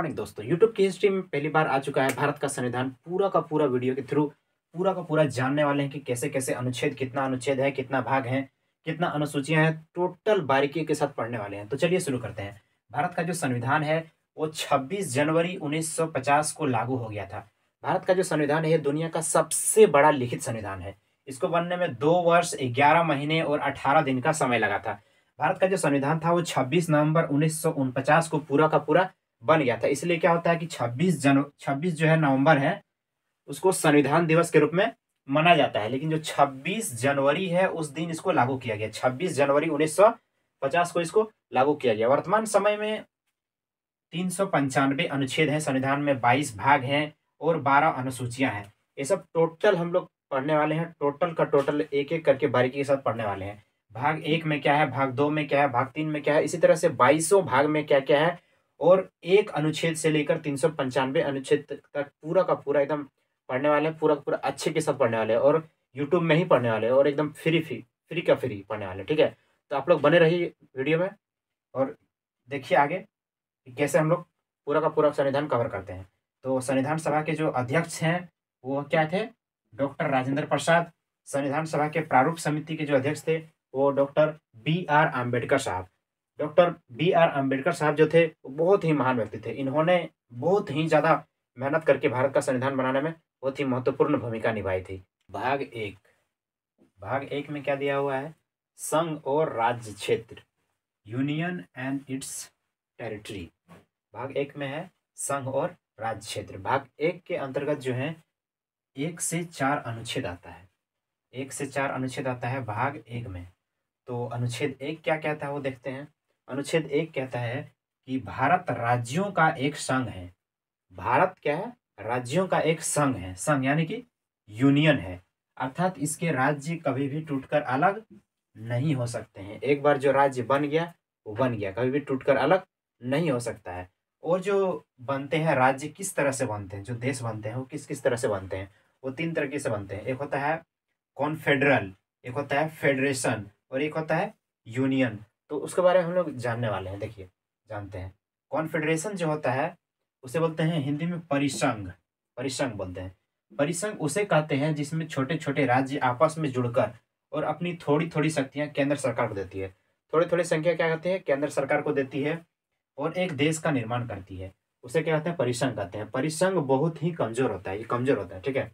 Morning दोस्तों, YouTube की history में पहली बार आ चुका है भारत का संविधान। पूरा का पूरा वीडियो के थ्रू पूरा का पूरा जानने वाले हैं कि कैसे कैसे अनुच्छेद, कितना अनुच्छेद है, कितना भाग है, कितना अनुसूचियां हैं, टोटल बारीकी के साथ पढ़ने वाले हैं। तो चलिए शुरू करते हैं। भारत का जो संविधान है वो 26 जनवरी 1950 को लागू हो गया था। भारत का जो संविधान है ये दुनिया का सबसे बड़ा लिखित संविधान है। इसको बनने में 2 वर्ष 11 महीने और 18 दिन का समय लगा था। भारत का जो संविधान था वो 26 नवंबर 1949 को पूरा का पूरा बन गया था। इसलिए क्या होता है कि 26 जो है नवंबर है, उसको संविधान दिवस के रूप में मना जाता है। लेकिन जो 26 जनवरी है उस दिन इसको लागू किया गया। 26 जनवरी 1950 को इसको लागू किया गया। वर्तमान समय में 395 अनुच्छेद हैं संविधान में, 22 भाग हैं और 12 अनुसूचियां हैं। ये सब टोटल हम लोग पढ़ने वाले हैं। टोटल का टोटल एक एक करके बारीकी के साथ पढ़ने वाले हैं। भाग 1 में क्या है, भाग 2 में क्या है, भाग 3 में क्या है, इसी तरह से 22 भाग में क्या क्या है, और एक अनुच्छेद से लेकर 395 अनुच्छेद तक पूरा का पूरा एकदम पढ़ने वाले हैं। पूरा का पूरा अच्छे के साथ पढ़ने वाले हैं और यूट्यूब में ही पढ़ने वाले हैं और एकदम फ्री का फ्री पढ़ने वाले हैं। ठीक है, तो आप लोग बने रहिए वीडियो में और देखिए आगे कि कैसे हम लोग पूरा का पूरा संविधान कवर करते हैं। तो संविधान सभा के जो अध्यक्ष हैं वो क्या थे, डॉक्टर राजेंद्र प्रसाद। संविधान सभा के प्रारूप समिति के जो अध्यक्ष थे वो डॉक्टर B.R. अम्बेडकर साहब। Doctor B.R. अम्बेडकर साहब जो थे वो बहुत ही महान व्यक्ति थे। इन्होंने बहुत ही ज़्यादा मेहनत करके भारत का संविधान बनाने में बहुत ही महत्वपूर्ण भूमिका निभाई थी। भाग 1 में क्या दिया हुआ है, संघ और राज्य क्षेत्र, यूनियन एंड इट्स टेरिटरी। भाग 1 में है संघ और राज्य क्षेत्र। भाग 1 के अंतर्गत जो है 1 से 4 अनुच्छेद आता है। 1 से 4 अनुच्छेद आता है भाग 1 में। तो अनुच्छेद 1 क्या कहता है वो देखते हैं। अनुच्छेद 1 कहता है कि भारत राज्यों का एक संघ है। भारत क्या है, राज्यों का एक संघ है। संघ यानी कि यूनियन है, अर्थात इसके राज्य कभी भी टूटकर अलग नहीं हो सकते हैं। एक बार जो राज्य बन गया वो बन गया, कभी भी टूटकर अलग नहीं हो सकता है। और जो बनते हैं राज्य किस तरह से बनते हैं, जो देश बनते हैं वो किस किस तरह से बनते हैं, वो 3 तरीके से बनते हैं। एक होता है कॉन्फेडरल, एक होता है फेडरेशन और एक होता है यूनियन। तो उसके बारे में हम लोग जानने वाले हैं। देखिए जानते हैं। कॉन्फेडरेशन जो होता है उसे बोलते हैं हिंदी में परिसंघ। परिसंघ बोलते हैं। परिसंघ उसे कहते हैं जिसमें छोटे छोटे राज्य आपस में जुड़कर और अपनी थोड़ी थोड़ी शक्तियां केंद्र सरकार को देती है। थोड़ी थोड़ी संख्या क्या कहते हैं, केंद्र सरकार को देती है और एक देश का निर्माण करती है। उसे क्या कहते हैं, परिसंघ कहते हैं। परिसंघ बहुत ही कमजोर होता है, ये कमजोर होता है। ठीक है,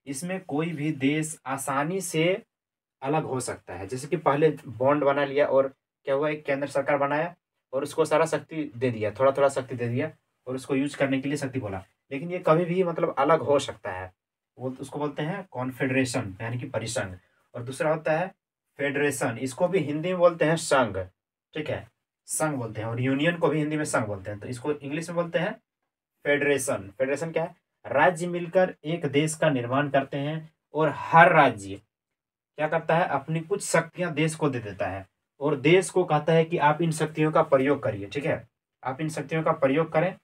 इसमें कोई भी देश आसानी से अलग हो सकता है। जैसे कि पहले बॉन्ड बना लिया और क्या हुआ, एक केंद्र सरकार बनाया और उसको सारा शक्ति दे दिया, थोड़ा थोड़ा शक्ति दे दिया और उसको यूज करने के लिए शक्ति बोला। लेकिन ये कभी भी मतलब अलग हो सकता है। वो उसको बोलते हैं कॉन्फेडरेशन यानी कि परिसंघ। और दूसरा होता है फेडरेशन, इसको भी हिंदी में बोलते हैं संघ। ठीक है, संघ बोलते हैं। और यूनियन को भी हिंदी में संघ बोलते हैं। तो इसको इंग्लिश में बोलते हैं फेडरेशन। फेडरेशन क्या है, राज्य मिलकर एक देश का निर्माण करते हैं और हर राज्य क्या करता है, अपनी कुछ शक्तियां देश को दे देता है और देश को कहता है कि आप इन शक्तियों का प्रयोग करिए। ठीक है, आप इन शक्तियों का प्रयोग करें।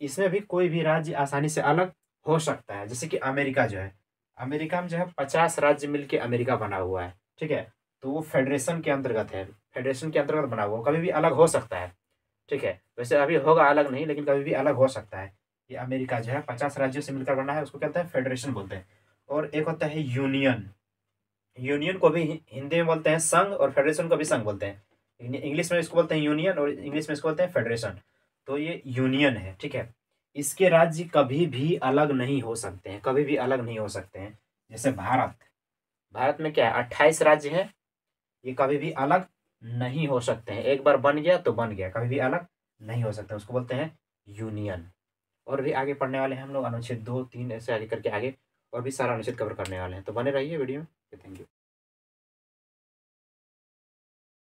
इसमें भी कोई भी राज्य आसानी से अलग हो सकता है। जैसे कि अमेरिका जो है, अमेरिका में जो है 50 राज्य मिलके अमेरिका बना हुआ है। ठीक है, तो वो फेडरेशन के अंतर्गत है। फेडरेशन के अंतर्गत बना हुआ, कभी भी अलग हो सकता है। ठीक है, वैसे अभी होगा अलग नहीं, लेकिन कभी भी अलग हो सकता है। ये अमेरिका जो है 50 राज्यों से मिलकर बना है, उसको कहते हैं फेडरेशन बोलते हैं। और एक होता है यूनियन। यूनियन को भी हिंदी में बोलते हैं संघ और फेडरेशन को भी संघ बोलते हैं। इंग्लिश में इसको बोलते हैं यूनियन और इंग्लिश में इसको बोलते हैं फेडरेशन। तो ये यूनियन है। ठीक है, इसके राज्य कभी भी अलग नहीं हो सकते हैं, कभी भी अलग नहीं हो सकते हैं। जैसे भारत, भारत में क्या है, 28 राज्य हैं। ये कभी भी अलग नहीं हो सकते हैं। एक बार बन गया तो बन गया, कभी भी अलग नहीं हो सकते, उसको बोलते हैं यूनियन। और भी आगे पढ़ने वाले हैं हम लोग, अनुच्छेद 2, 3 ऐसे आगे करके आगे और भी सारा अनुच्छेद कवर करने वाले हैं। तो बने रहिए वीडियो में। Thank you.